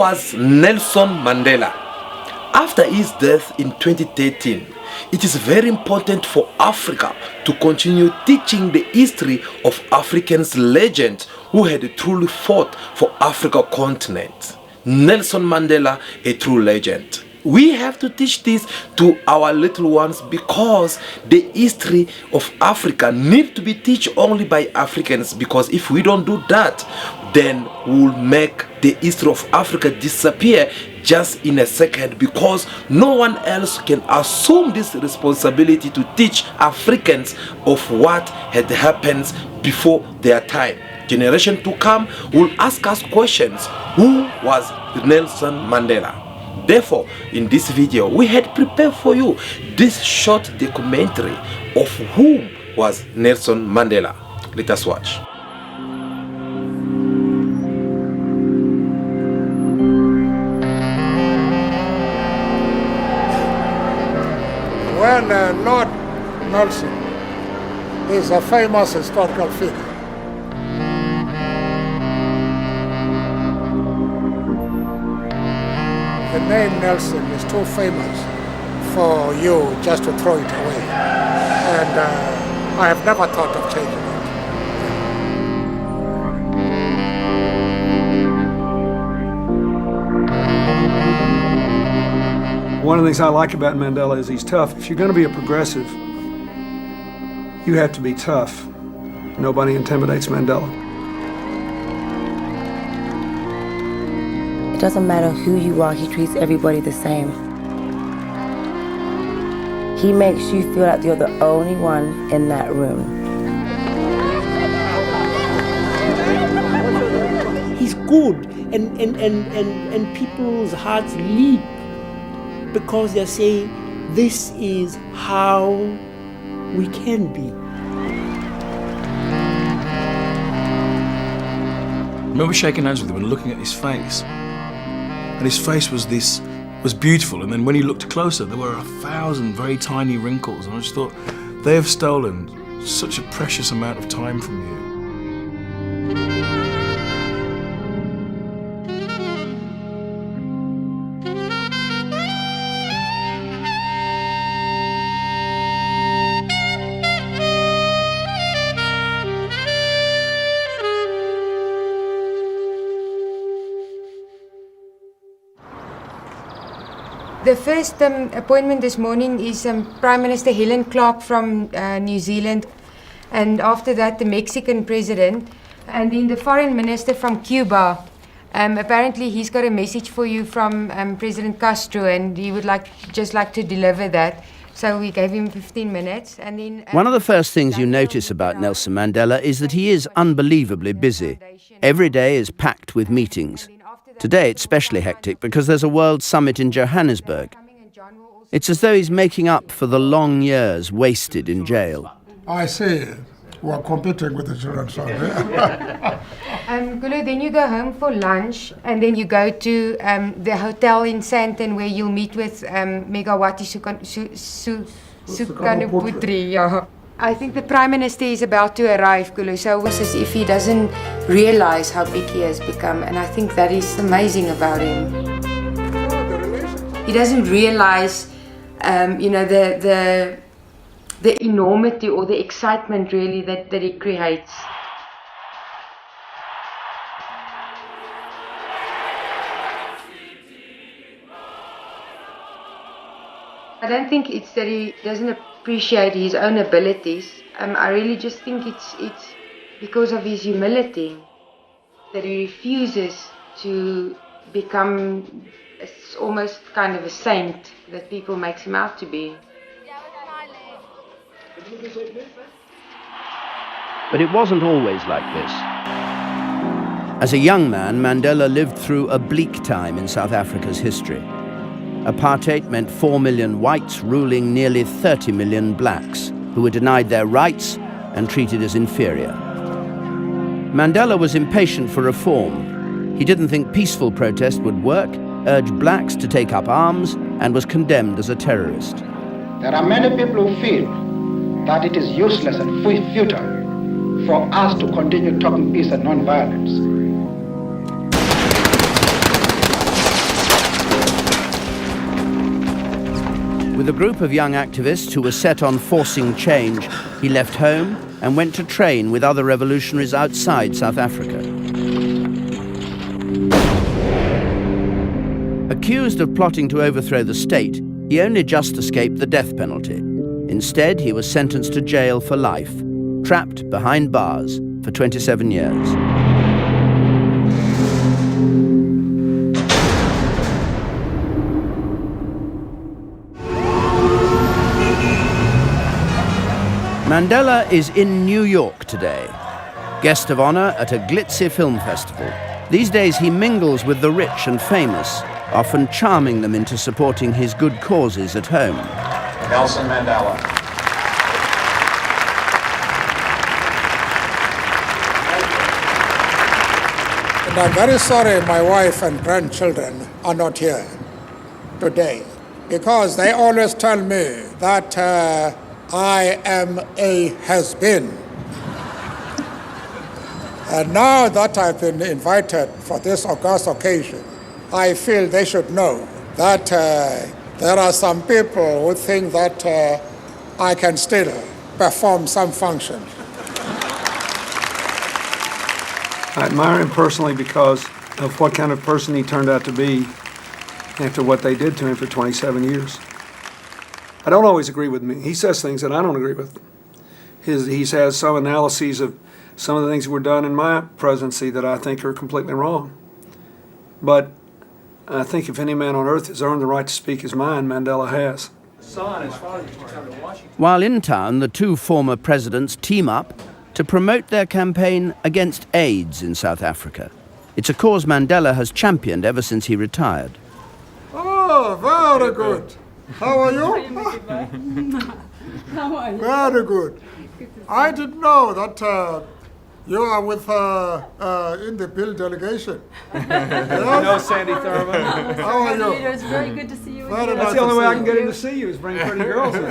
was Nelson Mandela? After his death in 2013, it is very important for Africa to continue teaching the history of Africans' legends who had truly fought for Africa continent. Nelson Mandela, a true legend. We have to teach this to our little ones because the history of Africa needs to be taught only by Africans, because if we don't do that, then we'll make the history of Africa disappear just in a second, because no one else can assume this responsibility to teach Africans of what had happened before their time. Generation to come will ask us questions. Who was Nelson Mandela? Therefore, in this video, we had prepared for you this short documentary of who was Nelson Mandela. Let us watch. Well, Lord Nelson is a famous historical figure. The name Nelson is too famous for you just to throw it away. And I have never thought of changing it. One of the things I like about Mandela is he's tough. If you're going to be a progressive, you have to be tough. Nobody intimidates Mandela. It doesn't matter who you are, he treats everybody the same. He makes you feel like you're the only one in that room. He's good, and people's hearts leap because they're saying, this is how we can be. I remember shaking hands with him and looking at his face. And his face was beautiful, and then when he looked closer, there were 1,000 very tiny wrinkles, and I just thought, they have stolen such a precious amount of time from you. The first appointment this morning is Prime Minister Helen Clark from New Zealand, and after that the Mexican President, and then the Foreign Minister from Cuba. Apparently he's got a message for you from President Castro, and he would just like to deliver that. So we gave him 15 minutes, and then... One of the first things you notice about Nelson Mandela is that he is unbelievably busy. Every day is packed with meetings. Today it's especially hectic because there's a World Summit in Johannesburg. It's as though he's making up for the long years wasted in jail. I see. We're competing with the children, sorry. Gulu, then you go home for lunch, and then you go to the hotel in Sandton where you'll meet with Megawati Sukarnoputri. Yeah. I think the Prime Minister is about to arrive, Gulu, so it's as if he doesn't realize how big he has become, and I think that is amazing about him. He doesn't realize, the enormity or the excitement really that he creates. I don't think it's that he doesn't appreciate his own abilities. I really just think it's because of his humility that he refuses to become almost kind of a saint that people make him out to be. But it wasn't always like this. As a young man, Mandela lived through a bleak time in South Africa's history. Apartheid meant 4 million whites ruling nearly 30 million blacks, who were denied their rights and treated as inferior. Mandela was impatient for reform. He didn't think peaceful protest would work, urged blacks to take up arms, and was condemned as a terrorist. There are many people who feel that it is useless and futile for us to continue talking peace and non-violence. With a group of young activists who were set on forcing change, he left home and went to train with other revolutionaries outside South Africa. Accused of plotting to overthrow the state, he only just escaped the death penalty. Instead, he was sentenced to jail for life, trapped behind bars for 27 years. Mandela is in New York today, guest of honor at a glitzy film festival. These days he mingles with the rich and famous, often charming them into supporting his good causes at home. Nelson Mandela. And I'm very sorry my wife and grandchildren are not here today, because they always tell me that I am a has-been. And now that I've been invited for this august occasion, I feel they should know that there are some people who think that I can still perform some function. I admire him personally because of what kind of person he turned out to be after what they did to him for 27 years. I don't always agree with me. He says things that I don't agree with. He has some analyses of some of the things that were done in my presidency that I think are completely wrong. But I think if any man on earth has earned the right to speak his mind, Mandela has. While in town, the two former presidents team up to promote their campaign against AIDS in South Africa. It's a cause Mandela has championed ever since he retired. Oh, very good. How are you? How are you? Very good. I didn't know that you are with in the Bill delegation. No, Sandy Thurman. How are you? It's very good to see you. That's the only way I can get him to see you is bring pretty girls in.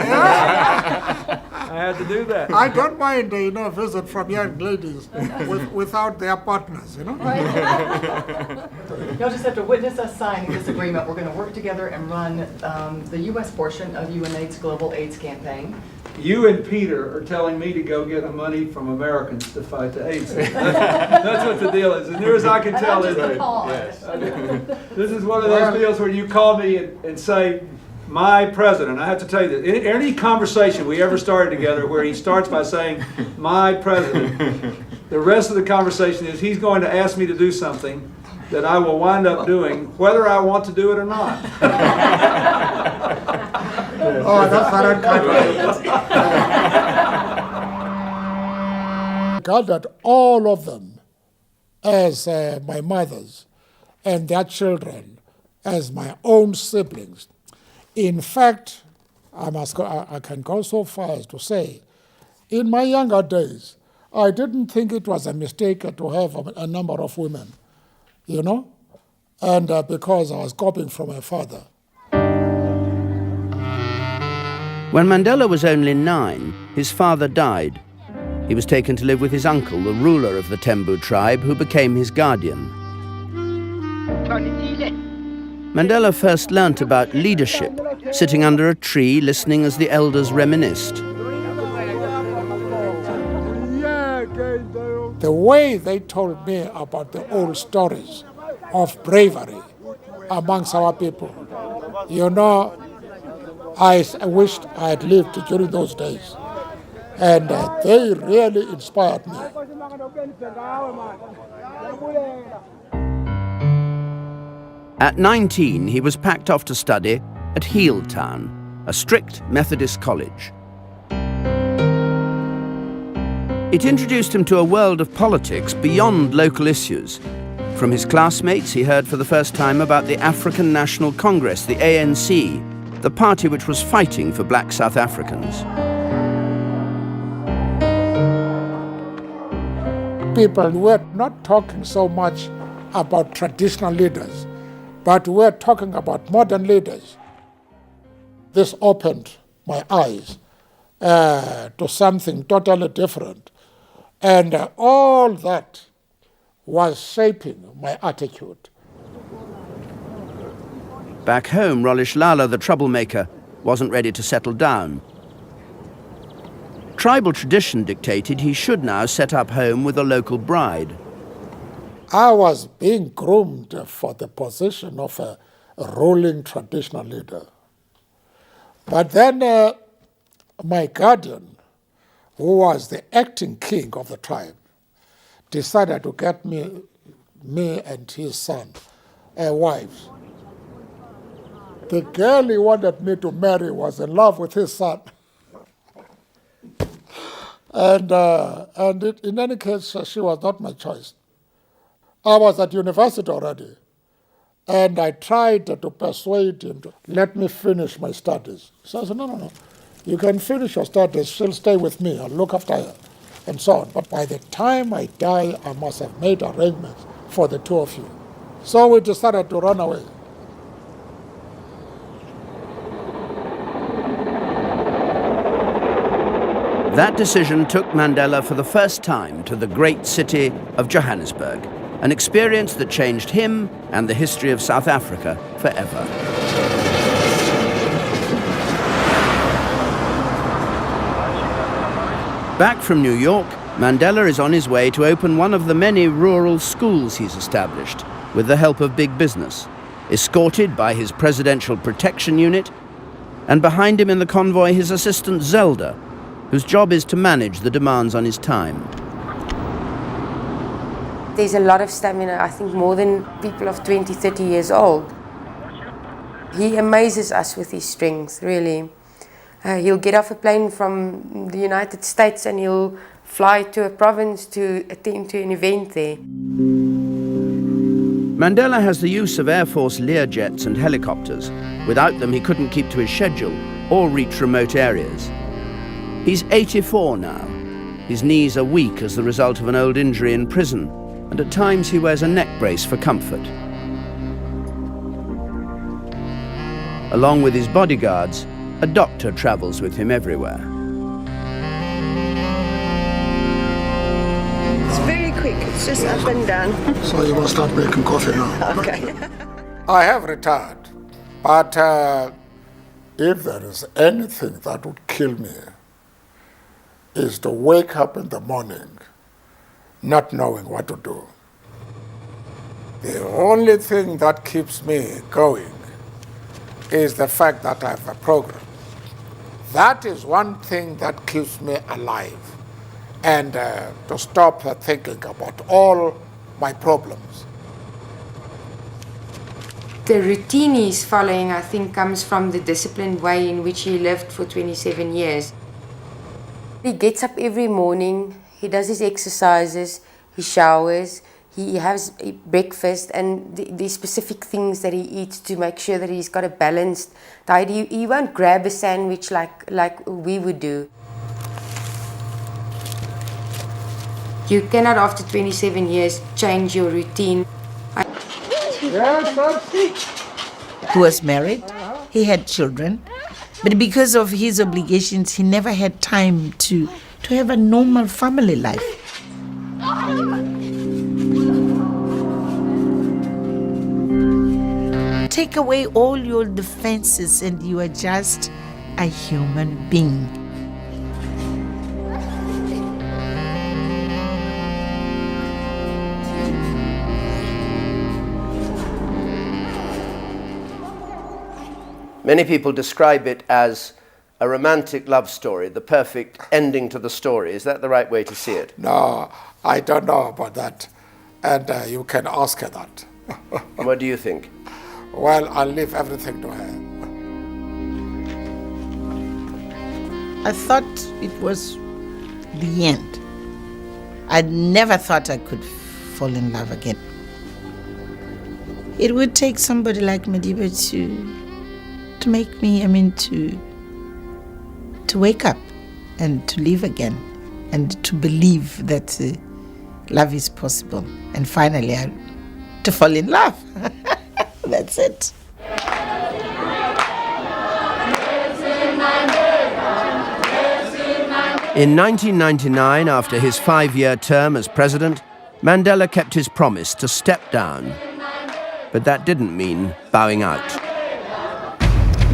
I had to do that. I don't mind, visit from young ladies without their partners, You'll just have to witness us signing this agreement. We're going to work together and run the U.S. portion of UNAIDS Global AIDS Campaign. You and Peter are telling me to go get the money from Americans to fight the AIDS. That's what the deal is. As near as I can tell, isn't it? Yes. This is one of those deals where you call me and say, my president. I have to tell you that any conversation we ever started together where he starts by saying, my president, the rest of the conversation is he's going to ask me to do something that I will wind up doing, whether I want to do it or not. Oh, that's very kind. I gathered all of them as my mothers and their children as my own siblings. In fact, I can go so far as to say, in my younger days, I didn't think it was a mistake to have a number of women, and because I was copying from my father. When Mandela was only 9, his father died. He was taken to live with his uncle, the ruler of the Tembu tribe, who became his guardian. Mandela first learnt about leadership, sitting under a tree listening as the elders reminisced. The way they told me about the old stories of bravery amongst our people, I wished I had lived during those days. And they really inspired me. At 19, he was packed off to study at Healdtown, a strict Methodist college. It introduced him to a world of politics beyond local issues. From his classmates, he heard for the first time about the African National Congress, the ANC, the party which was fighting for black South Africans. People were not talking so much about traditional leaders, but we're talking about modern leaders. This opened my eyes to something totally different. And all that was shaping my attitude. Back home, Rolish Lala, the troublemaker, wasn't ready to settle down. Tribal tradition dictated he should now set up home with a local bride. I was being groomed for the position of a ruling traditional leader. But then my guardian, who was the acting king of the tribe, decided to get me and his son wives. The girl he wanted me to marry was in love with his son. In any case, she was not my choice. I was at university already, and I tried to persuade him to let me finish my studies. So I said, no, you can finish your studies, she'll stay with me, I'll look after her, and so on. But by the time I die, I must have made arrangements for the two of you. So we decided to run away. That decision took Mandela for the first time to the great city of Johannesburg, an experience that changed him and the history of South Africa forever. Back from New York, Mandela is on his way to open one of the many rural schools he's established with the help of big business, escorted by his Presidential Protection Unit, and behind him in the convoy his assistant Zelda, whose job is to manage the demands on his time. There's a lot of stamina, I think more than people of 20, 30 years old. He amazes us with his strength, really. He'll get off a plane from the United States and he'll fly to a province to attend to an event there. Mandela has the use of Air Force Learjets and helicopters. Without them, he couldn't keep to his schedule or reach remote areas. He's 84 now. His knees are weak as the result of an old injury in prison, and at times he wears a neck brace for comfort. Along with his bodyguards, a doctor travels with him everywhere. It's very quick, it's just up and down. So you will start making coffee now. Okay. I have retired, but if there is anything that would kill me, is to wake up in the morning not knowing what to do. The only thing that keeps me going is the fact that I have a program. That is one thing that keeps me alive, and to stop thinking about all my problems. The routine he's following, I think, comes from the disciplined way in which he lived for 27 years. He gets up every morning, he does his exercises, he showers, he has breakfast, and the specific things that he eats to make sure that he's got a balanced diet. He won't grab a sandwich like we would do. You cannot, after 27 years, change your routine. He was married, he had children, but because of his obligations, he never had time to have a normal family life. Take away all your defenses and you are just a human being. Many people describe it as a romantic love story, the perfect ending to the story. Is that the right way to see it? No, I don't know about that, and you can ask her that. What do you think? Well, I'll leave everything to her. I thought it was the end. I never thought I could fall in love again. It would take somebody like Madiba to make me, to wake up and to live again and to believe that love is possible. And finally, to fall in love. That's it. In 1999, after his 5-year term as president, Mandela kept his promise to step down. But that didn't mean bowing out.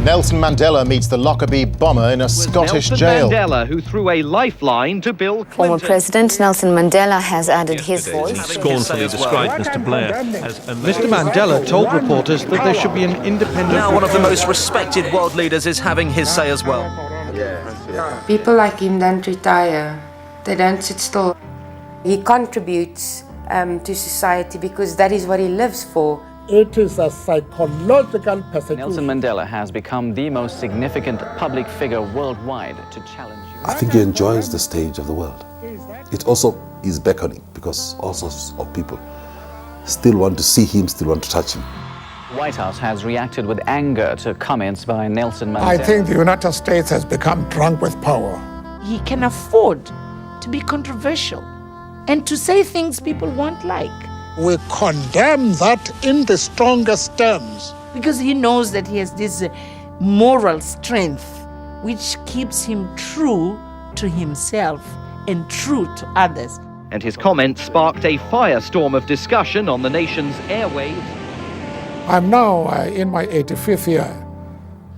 Nelson Mandela meets the Lockerbie bomber in a Scottish jail. Nelson Mandela, who threw a lifeline to Bill Clinton. Former President Nelson Mandela has added his voice. He scornfully described Mr. Blair as a... Mr. Mandela told reporters that there should be an independent... Now one of the most respected world leaders is having his say as well. People like him don't retire. They don't sit still. He contributes to society because that is what he lives for. It is a psychological persecution. Nelson Mandela has become the most significant public figure worldwide to challenge you. I think he enjoys the stage of the world. It also is beckoning because all sorts of people still want to see him, still want to touch him. The White House has reacted with anger to comments by Nelson Mandela. I think the United States has become drunk with power. He can afford to be controversial and to say things people won't like. We condemn that in the strongest terms. Because he knows that he has this moral strength which keeps him true to himself and true to others. And his comments sparked a firestorm of discussion on the nation's airwaves. I'm now in my 85th year,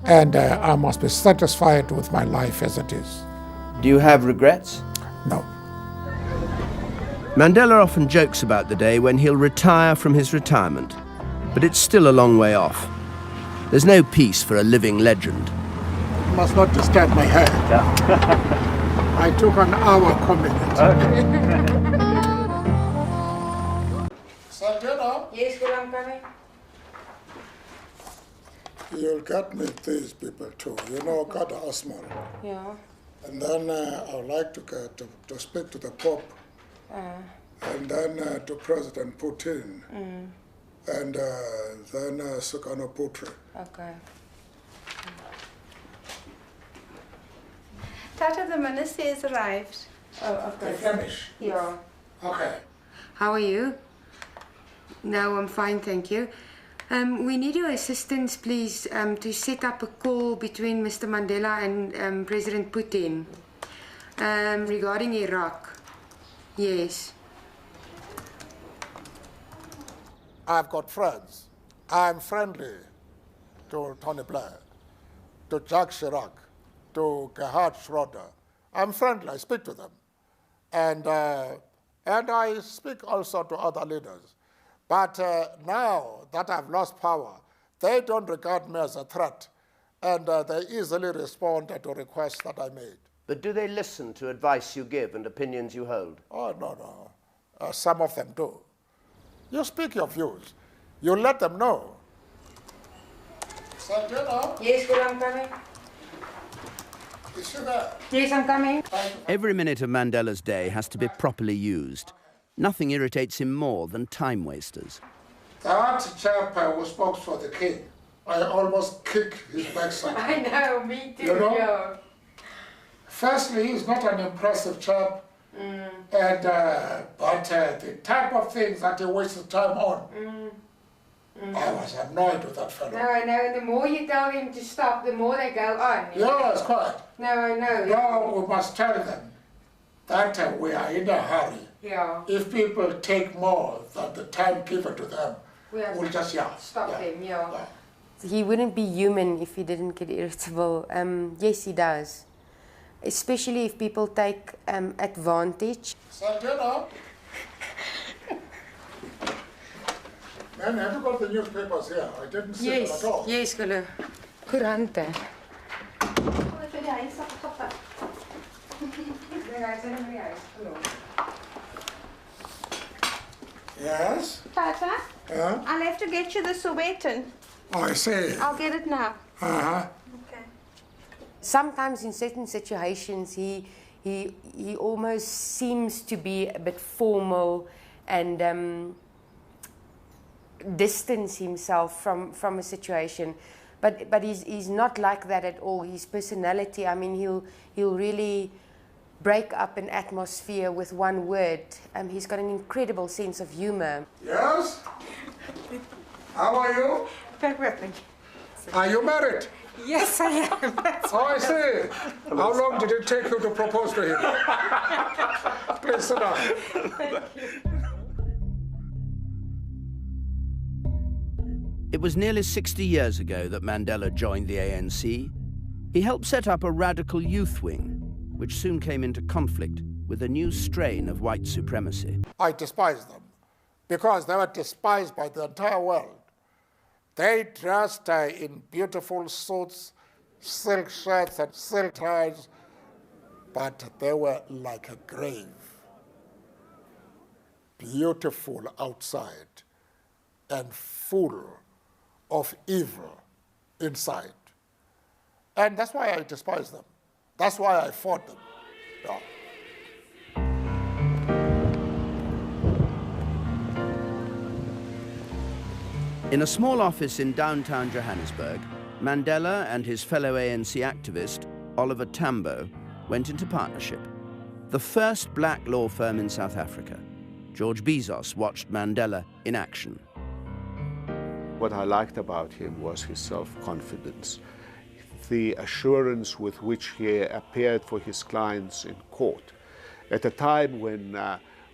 and I must be satisfied with my life as it is. Do you have regrets? No. Mandela often jokes about the day when he'll retire from his retirement, but it's still a long way off. There's no peace for a living legend. You must not disturb my hair. I took an hour comment. Santana? Yes, good, I'm coming. You'll get me these people too. You know, got asthma. Yeah. And then I would like to speak to the Pope. And then to President Putin. And then Sukarno Putri. Okay. Tata, the minister has arrived. Oh, okay. They finish? Yeah. Okay. How are you? No, I'm fine, thank you. We need your assistance, please, to set up a call between Mr. Mandela and President Putin regarding Iraq. Yes. I've got friends. I'm friendly to Tony Blair, to Jacques Chirac, to Gerhard Schroeder. I'm friendly, I speak to them. And I speak also to other leaders. But now that I've lost power, they don't regard me as a threat, and they easily respond to requests that I made. But do they listen to advice you give and opinions you hold? Oh, no. Some of them do. You speak your views. You let them know. Santana? Yes, good, I'm coming. Is she there? Yes, I'm coming. Every minute of Mandela's day has to be properly used. Nothing irritates him more than time wasters. That chap who spoke for the king, I almost kicked his backside. I know, me too. You know? Yeah. Firstly, he's not an impressive chap, but the type of things that he wasted time on, I was annoyed with that fellow. No, I know, and the more you tell them to stop, the more they go on. Yes, quite. No, I know. No, we must tell them that we are in a hurry. Yeah. If people take more than the time given to them, we'll just stop them, yeah. He wouldn't be human if he didn't get irritable. Yes, he does. Especially if people take advantage. Santana? Man, have you got the newspapers here? I didn't see them at all. Yes, geloof. Koerante. Yes? Tata, Yeah? I'll have to get you the Sowetan. Oh, I see. I'll get it now. Uh-huh. Okay. Sometimes in certain situations, he almost seems to be a bit formal and distance himself from a situation. But he's not like that at all. His personality, I mean, he'll really break up an atmosphere with one word. He's got an incredible sense of humor. Yes? How are you? Very well, thank you. Are you married? Yes, I am. Oh, I see. How long did it take you to propose to him? Please sit down. Thank you. It was nearly 60 years ago that Mandela joined the ANC. He helped set up a radical youth wing, which soon came into conflict with a new strain of white supremacy. I despise them because they were despised by the entire world. They dressed in beautiful suits, silk shirts and silk ties, but they were like a grave. Beautiful outside and full of evil inside. And that's why I despise them. That's why I fought them. Yeah. In a small office in downtown Johannesburg, Mandela and his fellow ANC activist, Oliver Tambo, went into partnership. The first black law firm in South Africa. George Bezos watched Mandela in action. What I liked about him was his self-confidence, the assurance with which he appeared for his clients in court at a time when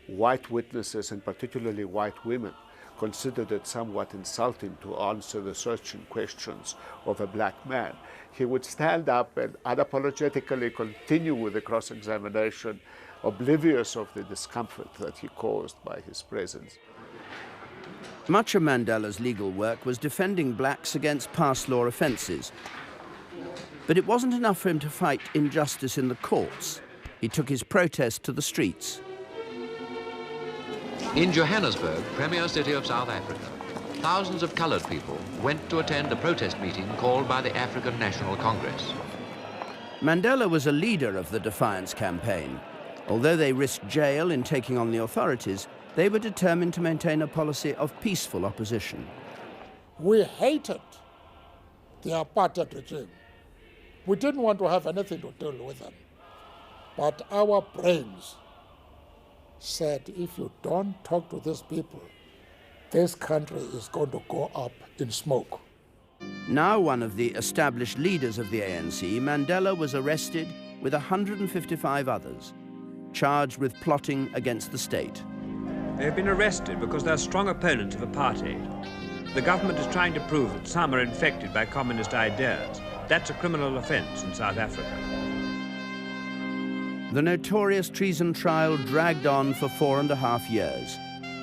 white witnesses, and particularly white women, considered it somewhat insulting to answer the searching questions of a black man. He would stand up and unapologetically continue with the cross-examination, oblivious of the discomfort that he caused by his presence. Much of Mandela's legal work was defending blacks against past law offences. But it wasn't enough for him to fight injustice in the courts. He took his protest to the streets. In Johannesburg, premier city of South Africa, thousands of coloured people went to attend a protest meeting called by the African National Congress. Mandela was a leader of the defiance campaign. Although they risked jail in taking on the authorities, they were determined to maintain a policy of peaceful opposition. We hated the apartheid regime. We didn't want to have anything to do with them. But our brains said, if you don't talk to these people, this country is going to go up in smoke. Now one of the established leaders of the ANC, Mandela was arrested with 155 others, charged with plotting against the state. They have been arrested because they are strong opponents of apartheid. The government is trying to prove that some are infected by communist ideas. That's a criminal offence in South Africa. The notorious treason trial dragged on for 4.5 years,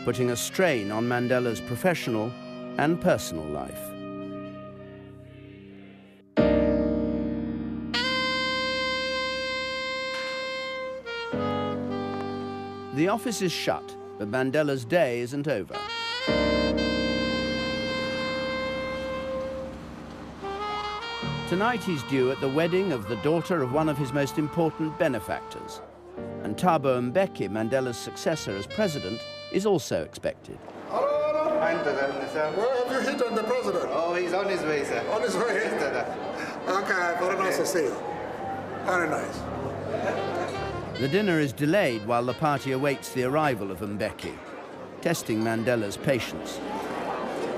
putting a strain on Mandela's professional and personal life. The office is shut, but Mandela's day isn't over. Tonight he's due at the wedding of the daughter of one of his most important benefactors. And Thabo Mbeki, Mandela's successor as president, is also expected. Where have you hit on the president? Oh, he's on his way, sir. On his way? Okay, very nice to see you. Very nice. The dinner is delayed while the party awaits the arrival of Mbeki, testing Mandela's patience.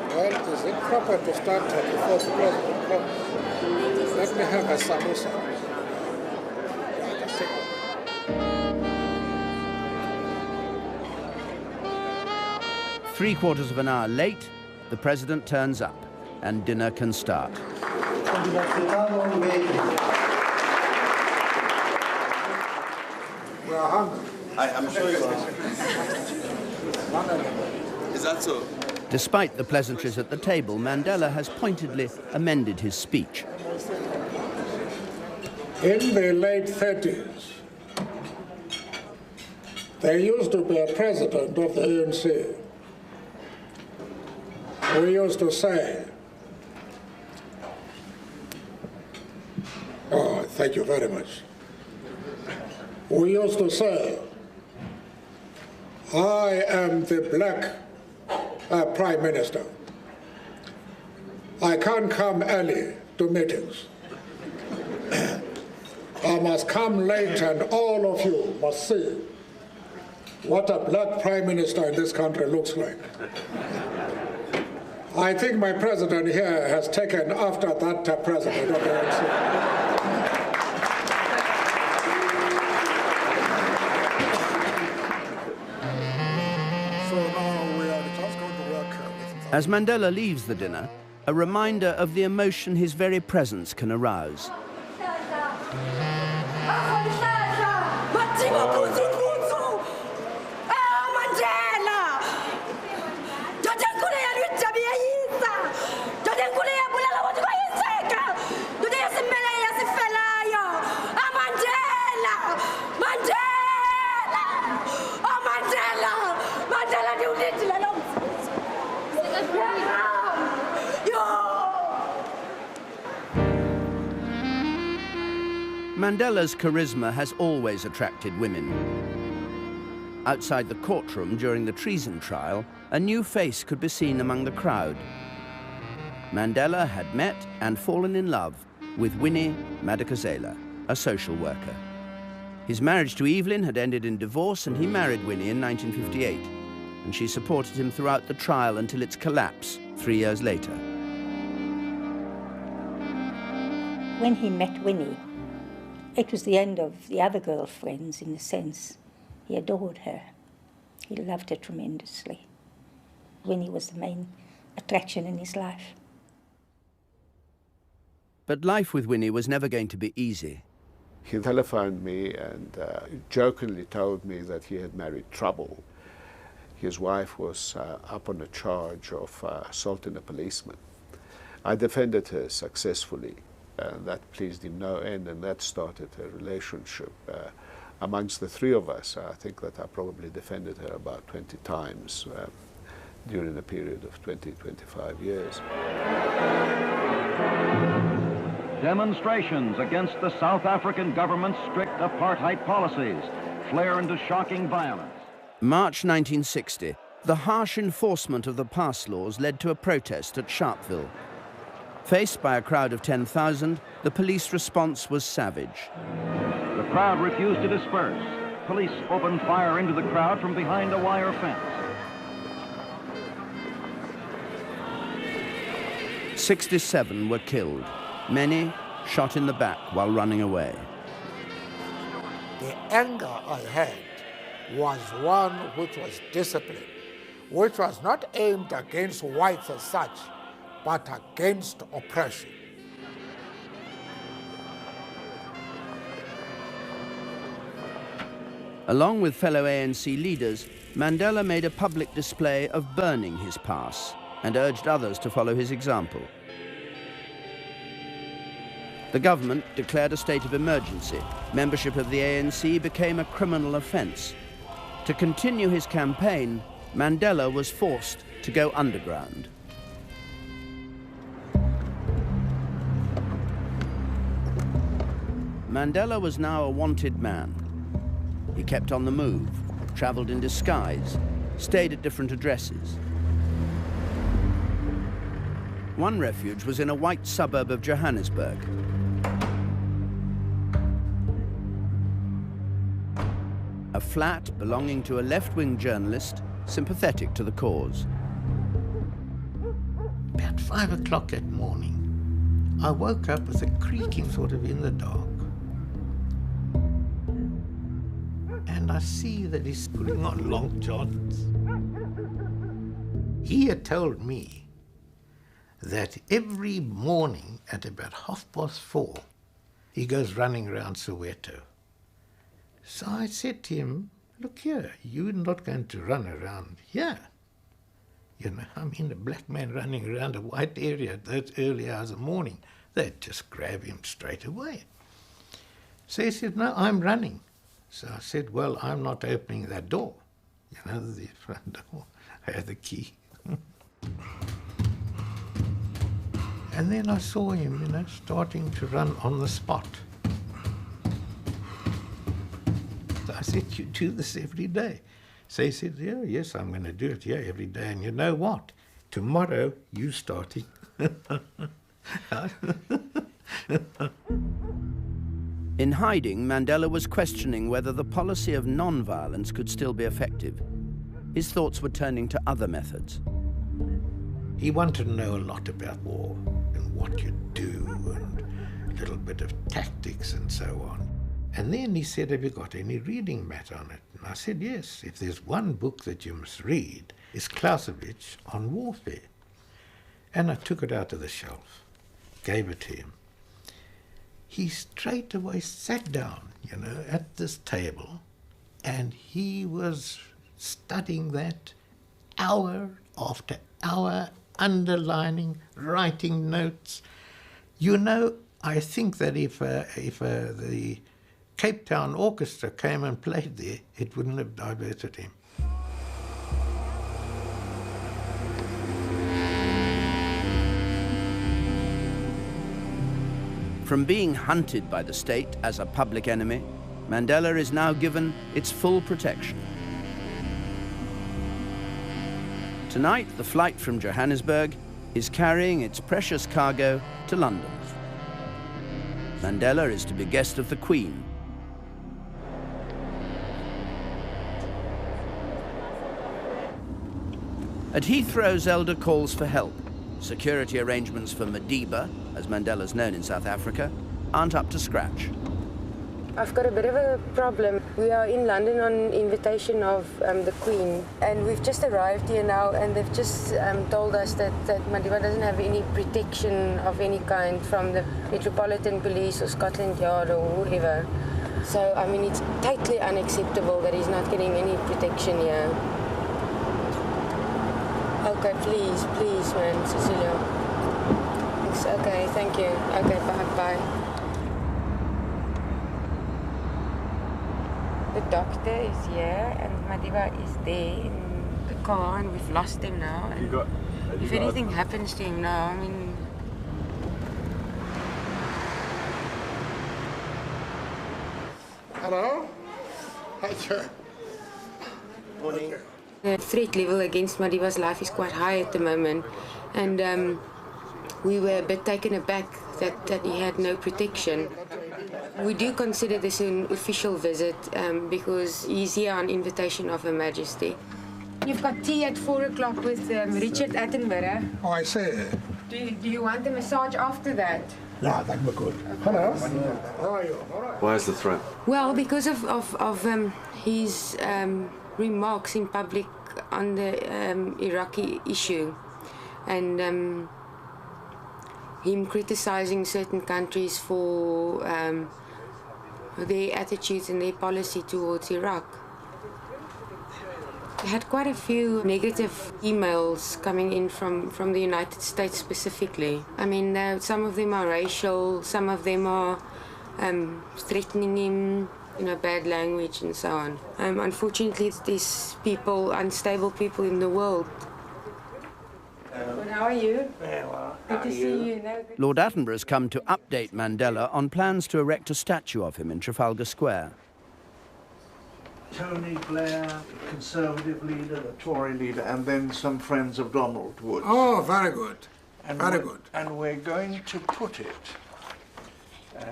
Well, is it proper to start before the president comes? Let me have a samosa. Three-quarters of an hour late, the president turns up and dinner can start. We are hungry. I'm sure you are. Is that so? Despite the pleasantries at the table, Mandela has pointedly amended his speech. In the late 30s, there used to be a president of the ANC who used to say, oh, thank you very much. We used to say, I am the black Prime Minister. I can't come early to meetings. I must come late and all of you must see what a black Prime Minister in this country looks like. I think my president here has taken after that president of the ANC. As Mandela leaves the dinner, a reminder of the emotion his very presence can arouse. Mandela's charisma has always attracted women. Outside the courtroom during the treason trial, a new face could be seen among the crowd. Mandela had met and fallen in love with Winnie Madikizela, a social worker. His marriage to Evelyn had ended in divorce, and he married Winnie in 1958, and she supported him throughout the trial until its collapse 3 years later. When he met Winnie, it was the end of the other girlfriends, in a sense. He adored her. He loved her tremendously. Winnie was the main attraction in his life. But life with Winnie was never going to be easy. He telephoned me and jokingly told me that he had married trouble. His wife was up on a charge of assaulting a policeman. I defended her successfully. That pleased him no end, and that started a relationship. Amongst the three of us, I think that I probably defended her about 20 times during a period of 25 years. Demonstrations against the South African government's strict apartheid policies flare into shocking violence. March 1960, the harsh enforcement of the pass laws led to a protest at Sharpeville. Faced by a crowd of 10,000, the police response was savage. The crowd refused to disperse. Police opened fire into the crowd from behind a wire fence. 67 were killed, many shot in the back while running away. The anger I had was one which was disciplined, which was not aimed against whites as such, but against oppression. Along with fellow ANC leaders, Mandela made a public display of burning his pass and urged others to follow his example. The government declared a state of emergency. Membership of the ANC became a criminal offence. To continue his campaign, Mandela was forced to go underground. Mandela was now a wanted man. He kept on the move, travelled in disguise, stayed at different addresses. One refuge was in a white suburb of Johannesburg. A flat belonging to a left-wing journalist sympathetic to the cause. About 5 o'clock that morning, I woke up with a creaking sort of in the dark. And I see that he's putting on long johns. He had told me that every morning at about 4:30, he goes running around Soweto. So I said to him, look here, you're not going to run around here. You know, I mean, a black man running around a white area at those early hours of the morning, they'd just grab him straight away. So he said, no, I'm running. So I said, well, I'm not opening that door. You know, the front door. I had the key. And then I saw him, you know, starting to run on the spot. So I said, you do this every day? So he said, yeah, yes, I'm going to do it, yeah, every day. And you know what? Tomorrow, you starting. In hiding, Mandela was questioning whether the policy of non-violence could still be effective. His thoughts were turning to other methods. He wanted to know a lot about war and what you do and a little bit of tactics and so on. And then he said, have you got any reading matter on it? And I said, yes, if there's one book that you must read, it's Clausewitz on warfare. And I took it out of the shelf, gave it to him. He straight away sat down, at this table, and he was studying that hour after hour, underlining, writing notes. I think that if the Cape Town Orchestra came and played there, it wouldn't have diverted him. From being hunted by the state as a public enemy, Mandela is now given its full protection. Tonight, the flight from Johannesburg is carrying its precious cargo to London. Mandela is to be guest of the Queen. At Heathrow, Zelda calls for help. Security arrangements for Madiba, as Mandela's known in South Africa, aren't up to scratch. I've got a bit of a problem. We are in London on invitation of the Queen, and we've just arrived here now, and they've just told us that Madiba doesn't have any protection of any kind from the Metropolitan Police or Scotland Yard or whoever. So, I mean, it's totally unacceptable that he's not getting any protection here. Okay, please, man, Cecilia. It's okay, thank you. Okay, bye. The doctor is here, and Madiba is there in the car, and we've lost him now. And if anything happens to him now, I mean... Hello? Hi, sir. Morning. The threat level against Madiba's life is quite high at the moment, and we were a bit taken aback that he had no protection. We do consider this an official visit because he's here on invitation of Her Majesty. You've got tea at 4 o'clock with Richard Attenborough. Oh, I see. Do you want a massage after that? Yeah, that would be good. Hello. How are you? Why is the threat? Well, because of his remarks in public on the Iraqi issue, and him criticizing certain countries for their attitudes and their policy towards Iraq. We had quite a few negative emails coming in from the United States specifically. I mean, some of them are racial, some of them are threatening him, bad language and so on. Unfortunately, there's people, unstable people in the world. How are you? Very well. Good to see you. Lord Attenborough's come to update Mandela on plans to erect a statue of him in Trafalgar Square. Tony Blair, the Conservative leader, the Tory leader, and then some friends of Donald Woods. Oh, very good. Very good. And we're going to put it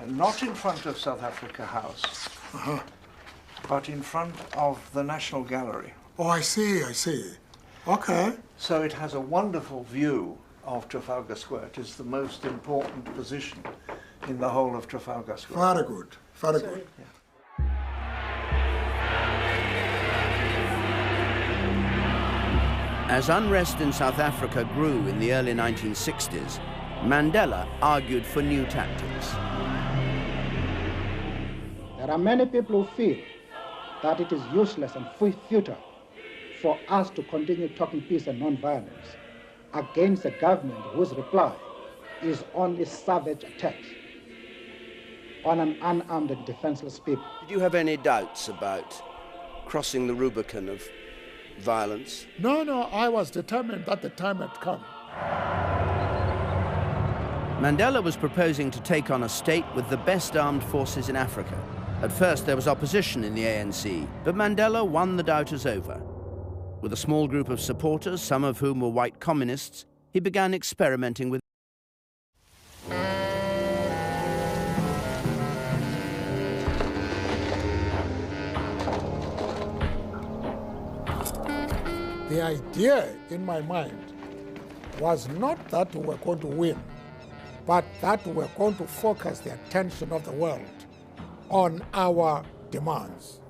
not in front of South Africa House, but in front of the National Gallery. Oh, I see. Okay. So it has a wonderful view of Trafalgar Square. It is the most important position in the whole of Trafalgar Square. Very good. Very good. Yeah. As unrest in South Africa grew in the early 1960s, Mandela argued for new tactics. There are many people who feel that it is useless and futile for us to continue talking peace and non-violence against a government whose reply is only savage attacks on an unarmed and defenseless people. Did you have any doubts about crossing the Rubicon of violence? No, I was determined that the time had come. Mandela was proposing to take on a state with the best armed forces in Africa. At first there was opposition in the ANC, but Mandela won the doubters over. With a small group of supporters, some of whom were white communists, he began experimenting with The idea in my mind was not that we were going to win, but that we were going to focus the attention of the world on our demands.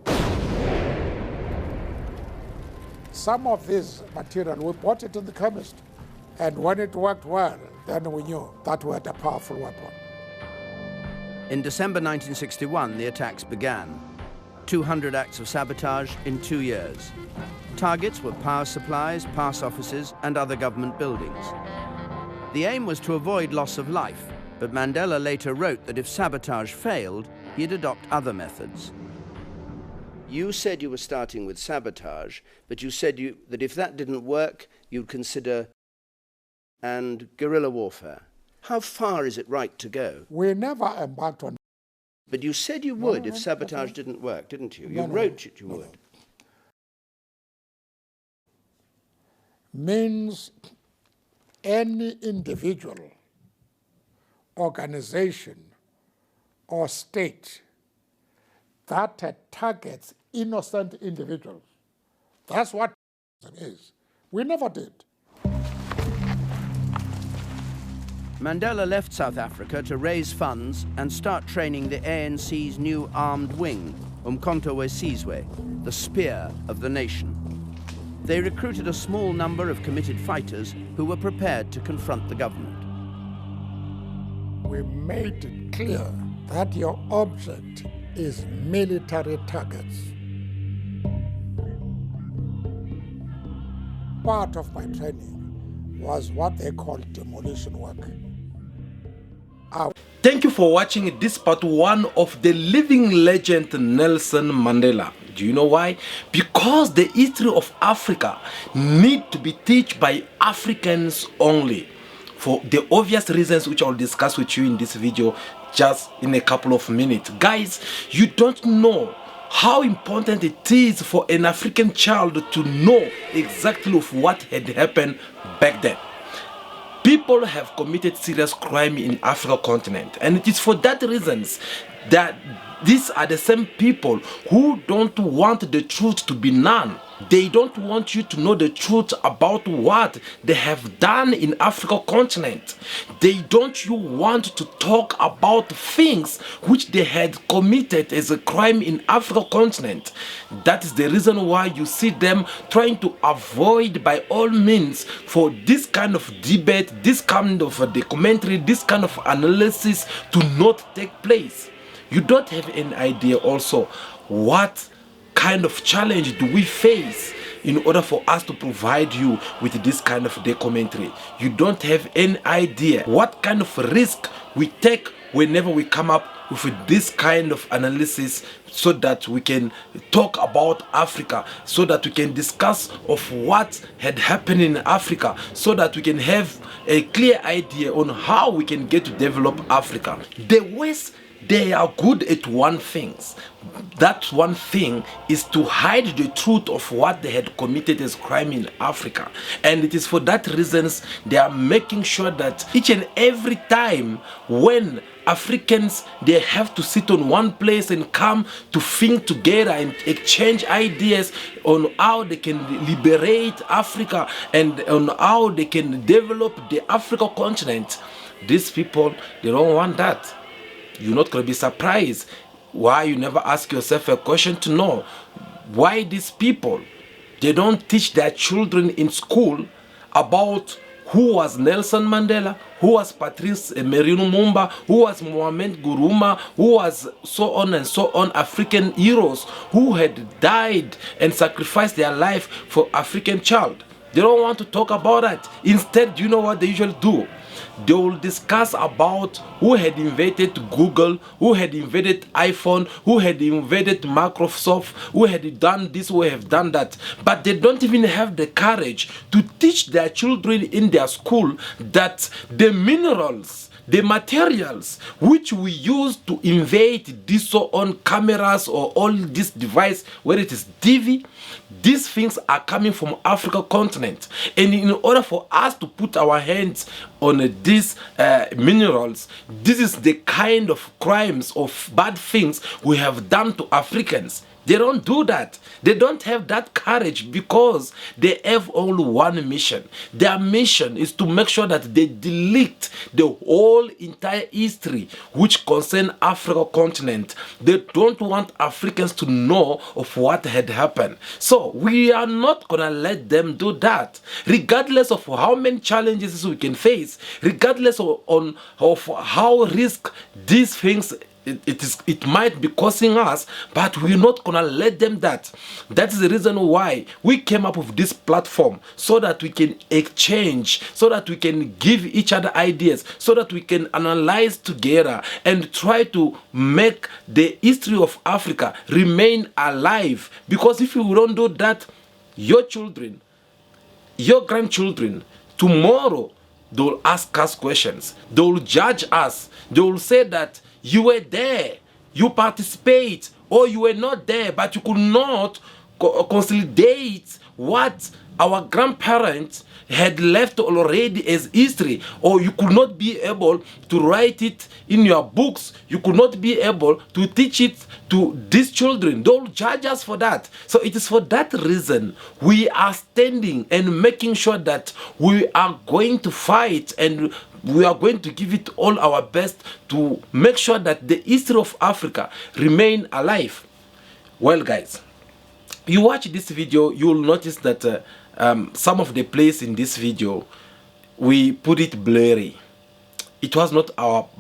Some of this material, we bought it in the chemist. And when it worked well, then we knew that we had a powerful weapon. In December 1961, the attacks began. 200 acts of sabotage in 2 years. Targets were power supplies, pass offices, and other government buildings. The aim was to avoid loss of life, but Mandela later wrote that if sabotage failed, he'd adopt other methods. You said you were starting with sabotage, but you said that if that didn't work, you'd consider guerrilla warfare. How far is it right to go? We never embarked on. But you said you would if sabotage didn't work, didn't you? You wrote it you would. Means any individual, organization, or state that targets innocent individuals. That's what it is. We never did. Mandela left South Africa to raise funds and start training the ANC's new armed wing, Umkhonto we Sizwe, the spear of the nation. They recruited a small number of committed fighters who were prepared to confront the government. We made it clear that your object is military targets. Part of my training was what they call demolition work. Thank you for watching this part 1 of the living legend Nelson Mandela. Do you know why? Because the history of Africa need to be taught by Africans only, for the obvious reasons which I'll discuss with you in this video just in a couple of minutes. Guys, you don't know how important it is for an African child to know exactly of what had happened back then. People have committed serious crime in Africa continent, and it is for that reasons that these are the same people who don't want the truth to be known. They don't want you to know the truth about what they have done in Africa continent. They don't want to talk about things which they had committed as a crime in Africa continent. That is the reason why you see them trying to avoid by all means for this kind of debate, this kind of documentary, this kind of analysis to not take place. You don't have any idea also what kind of challenge do we face in order for us to provide you with this kind of documentary. You don't have any idea what kind of risk we take whenever we come up with this kind of analysis, so that we can talk about Africa, so that we can discuss of what had happened in Africa, so that we can have a clear idea on how we can get to develop Africa. The West, they are good at one thing. That one thing is to hide the truth of what they had committed as crime in Africa. And it is for that reasons they are making sure that each and every time when Africans, they have to sit on one place and come to think together and exchange ideas on how they can liberate Africa and on how they can develop the African continent. These people, they don't want that. You're not going to be surprised why you never ask yourself a question to know why these people, they don't teach their children in school about who was Nelson Mandela, who was Patrice Lumumba, who was Mohamed Guruma, who was so on and so on, African heroes who had died and sacrificed their life for African child. They don't want to talk about that. Instead, you know what they usually do? They will discuss about who had invaded Google, who had invaded iPhone, who had invaded Microsoft, who had done this, who have done that. But they don't even have the courage to teach their children in their school that the minerals, the materials which we use to invade this so on cameras or all this device, whether it is TV, these things are coming from Africa continent. And in order for us to put our hands on these minerals, this is the kind of crimes of bad things we have done to Africans. They don't do that. They don't have that courage because they have only one mission. Their mission is to make sure that they delete the whole entire history which concern Africa continent. They don't want Africans to know of what had happened. So we are not gonna let them do that. Regardless of how many challenges we can face, regardless of how risk these things it might be causing us, but we're not gonna let them that. That's the reason why we came up with this platform, so that we can exchange, so that we can give each other ideas, so that we can analyze together and try to make the history of Africa remain alive. Because if we don't do that, your children, your grandchildren, tomorrow they'll ask us questions, they'll judge us, they'll say that you were there, you participate, or you were not there, but you could not consolidate what our grandparents had left already as history, or you could not be able to write it in your books, you could not be able to teach it to these children. Don't judge us for that. So it is for that reason we are standing and making sure that we are going to fight, and we are going to give it all our best to make sure that the history of Africa remain alive. Well, guys, you watch this video, you will notice that some of the place in this video, we put it blurry. It was not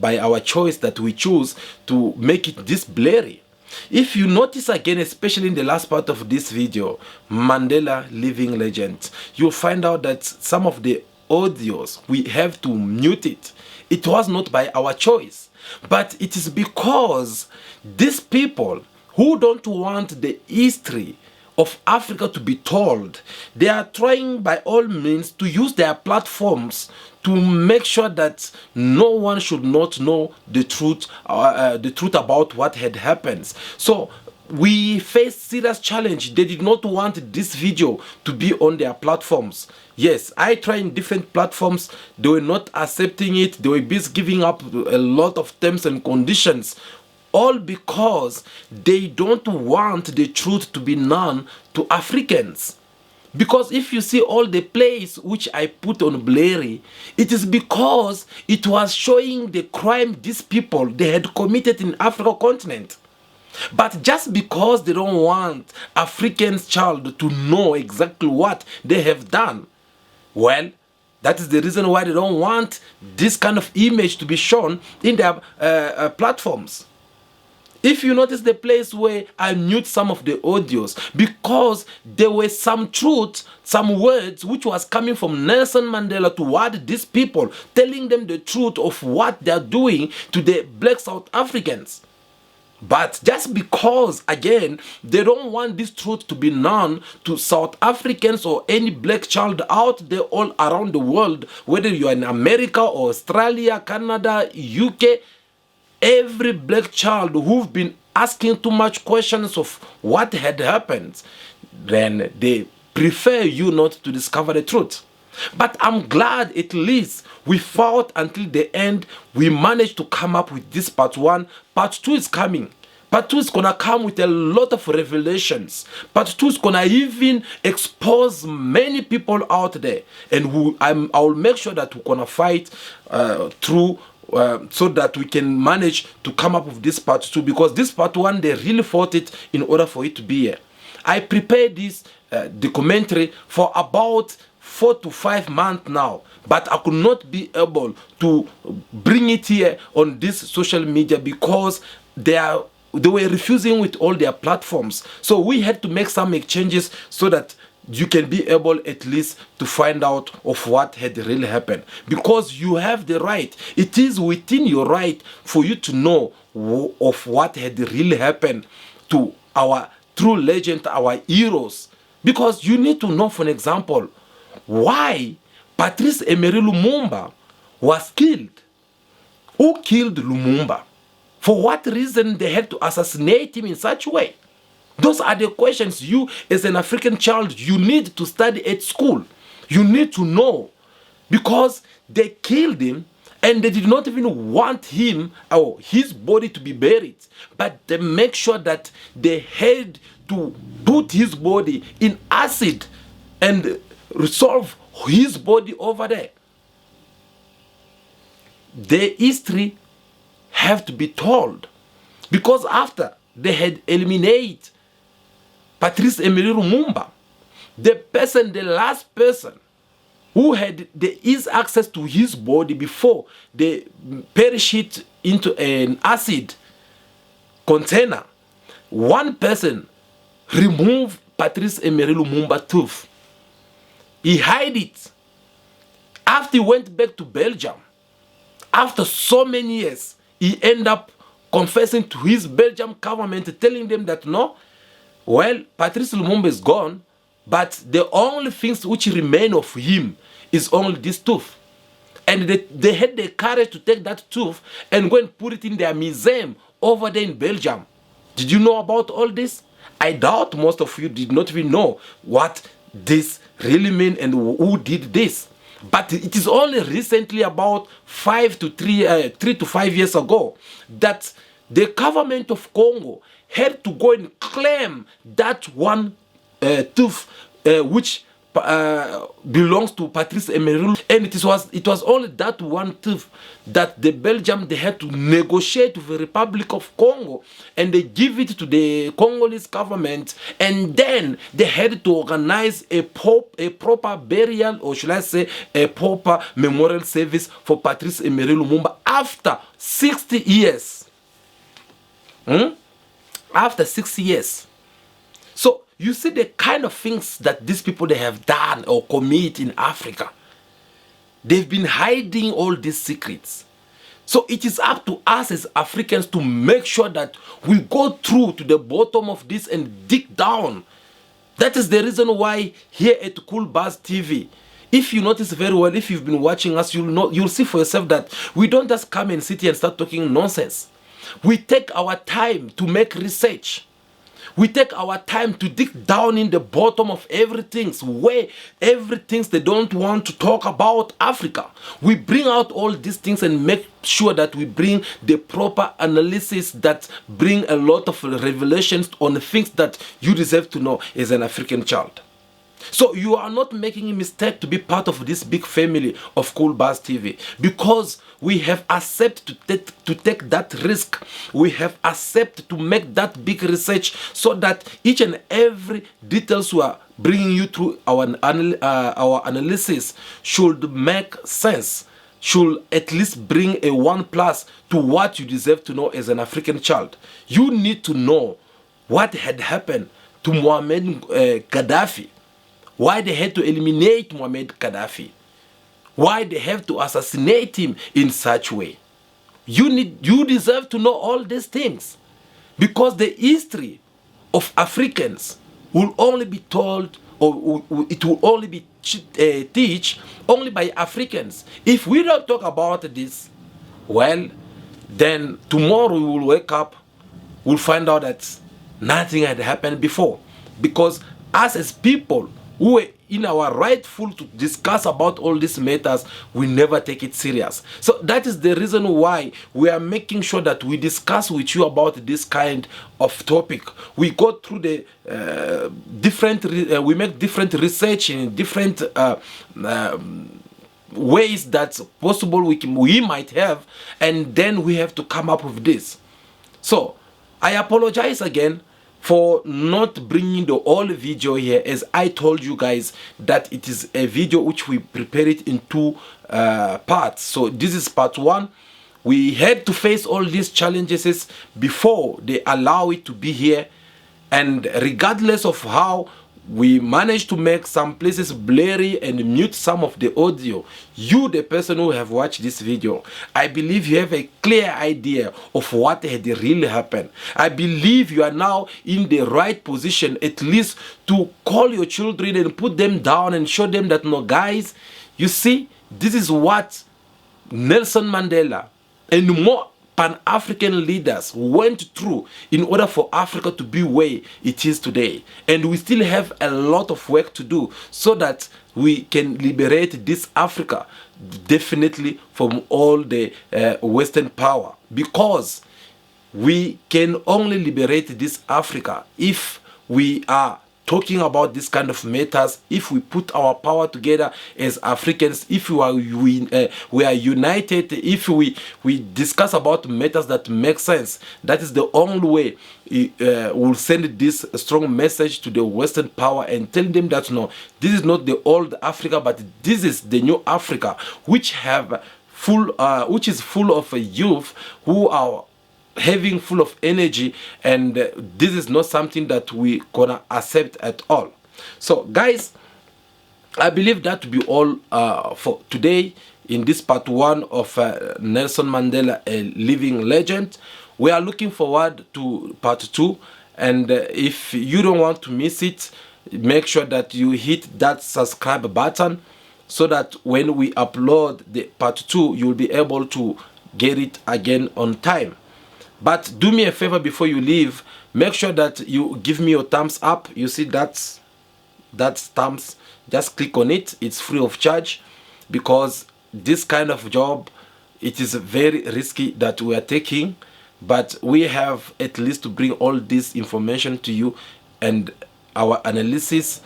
by our choice that we choose to make it this blurry. If you notice again, especially in the last part of this video, Mandela living legend, you'll find out that some of the audios, we have to mute it. It was not by our choice, but it is because these people who don't want the history of Africa to be told, they are trying by all means to use their platforms to make sure that no one should not know the truth about what had happened. So we faced serious challenge. They did not want this video to be on their platforms. Yes, I tried different platforms. They were not accepting it. They were busy giving up a lot of terms and conditions, all because they don't want the truth to be known to Africans. Because if you see all the plays which I put on blurry, it is because it was showing the crime these people they had committed in Africa continent. But just because they don't want Africans' child to know exactly what they have done, well, that is the reason why they don't want this kind of image to be shown in their platforms. If you notice the place where I mute some of the audios, because there were some truth, some words which was coming from Nelson Mandela toward these people, telling them the truth of what they are doing to the black South Africans. But just because, again, they don't want this truth to be known to South Africans or any black child out there all around the world, whether you are in America or Australia, Canada, UK, every black child who've been asking too much questions of what had happened, then they prefer you not to discover the truth. But I'm glad at least we fought until the end. We managed to come up with this part 1. Part 2 is coming. Part 2 is gonna come with a lot of revelations. Part 2 is gonna even expose many people out there. And I will make sure that we're gonna fight through so that we can manage to come up with this part 2, because this part 1, they really fought it in order for it to be here. I prepared this documentary for about 4 to 5 months now, but I could not be able to bring it here on this social media because they were refusing with all their platforms. So we had to make some exchanges so that you can be able at least to find out of what had really happened, because you have the right. It is within your right for you to know of what had really happened to our true legend, our heroes. Because you need to know, for an example, why Patrice Lumumba was killed. Who killed Lumumba? For what reason they had to assassinate him in such a way? Those are the questions you, as an African child, you need to study at school. You need to know. Because they killed him and they did not even want him or his body to be buried. But they make sure that they had to put his body in acid and resolve his body over there. The history have to be told, because after they had eliminated Patrice Lumumba, the last person who had the easy access to his body before they perish it into an acid container, one person removed Patrice Lumumba's tooth. He hid it. After he went back to Belgium, after so many years, he ended up confessing to his Belgian government, telling them that no, well, Patrice Lumumba is gone, but the only things which remain of him is only this tooth. And they had the courage to take that tooth and go and put it in their museum over there in Belgium. Did you know about all this? I doubt most of you did not even know what this really means and who did this. But it is only recently, about 3 to 5 years ago, that the government of Congo had to go and claim that one tooth which belongs to Patrice Lumumba, and it was only that one tooth that the Belgium, they had to negotiate with the Republic of Congo, and they give it to the Congolese government, and then they had to organize a proper burial, or should I say a proper memorial service for Patrice Lumumba after 60 years. After 6 years. So you see the kind of things that these people, they have done or commit in Africa. They've been hiding all these secrets. So it is up to us as Africans to make sure that we go through to the bottom of this and dig down. That is the reason why here at Cool Buzz TV, if you notice very well, if you've been watching us, you'll see for yourself that we don't just come and sit here and start talking nonsense. We take our time to make research. We take our time to dig down in the bottom of everything, where everything they don't want to talk about Africa. We bring out all these things and make sure that we bring the proper analysis that bring a lot of revelations on the things that you deserve to know as an African child. So you are not making a mistake to be part of this big family of Cool Buzz TV, because we have accepted to take that risk. We have accepted to make that big research, so that each and every details we are bringing you through our analysis should make sense, should at least bring a 1+ to what you deserve to know as an African child. You need to know what had happened to Muammar Gaddafi. Why they had to eliminate Muammar Gaddafi. Why they have to assassinate him in such way. You deserve to know all these things, because the history of Africans will only be told, or it will only be taught only by Africans. If we don't talk about this, well, then tomorrow we will wake up, we'll find out that nothing had happened before, because us as people who were in our rightful to discuss about all these matters, we never take it serious. So that is the reason why we are making sure that we discuss with you about this kind of topic. We go through the we make different research in different ways that's possible we might have, and then we have to come up with this. So I apologize again for not bringing the whole video here, as I told you guys that it is a video which we prepare it in 2 parts. So this is part 1. We had to face all these challenges before they allow it to be here, and regardless of how we managed to make some places blurry and mute some of the audio, you, the person who have watched this video, I believe you have a clear idea of what had really happened. I believe you are now in the right position, at least to call your children and put them down and show them that, no guys, you see, this is what Nelson Mandela and more Pan-African leaders went through in order for Africa to be where it is today. And we still have a lot of work to do so that we can liberate this Africa definitely from all the Western power. Because we can only liberate this Africa if we are talking about this kind of matters, if we put our power together as Africans, if we are united, if we discuss about matters that make sense, that is the only way we'll send this strong message to the Western power and tell them that no, this is not the old Africa, but this is the new Africa, which is full of youth who are having full of energy, and this is not something that we gonna accept at all. So guys, I believe that to be all for today in this part 1 of Nelson Mandela, a living legend. We are looking forward to part 2, and if you don't want to miss it, make sure that you hit that subscribe button so that when we upload the part 2, you'll be able to get it again on time. But do me a favor before you leave, make sure that you give me your thumbs up. You see that's thumbs, just click on it. It's free of charge, because this kind of job, it is very risky that we are taking, but we have at least to bring all this information to you and our analysis.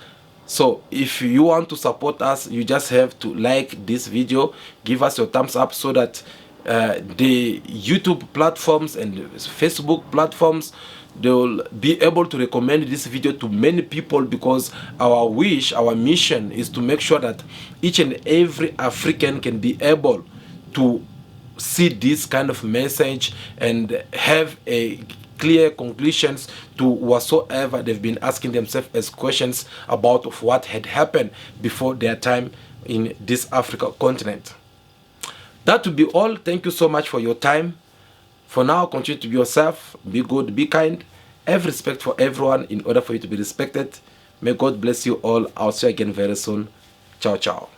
So if you want to support us, you just have to like this video, give us your thumbs up, so that the YouTube platforms and Facebook platforms, they will be able to recommend this video to many people, because our wish, our mission is to make sure that each and every African can be able to see this kind of message and have a clear conclusions to whatsoever they've been asking themselves as questions about of what had happened before their time in this Africa continent. That will be all. Thank you so much for your time. For now, continue to be yourself, be good, be kind, have respect for everyone in order for you to be respected. May God bless you all. I'll see you again very soon. Ciao, ciao.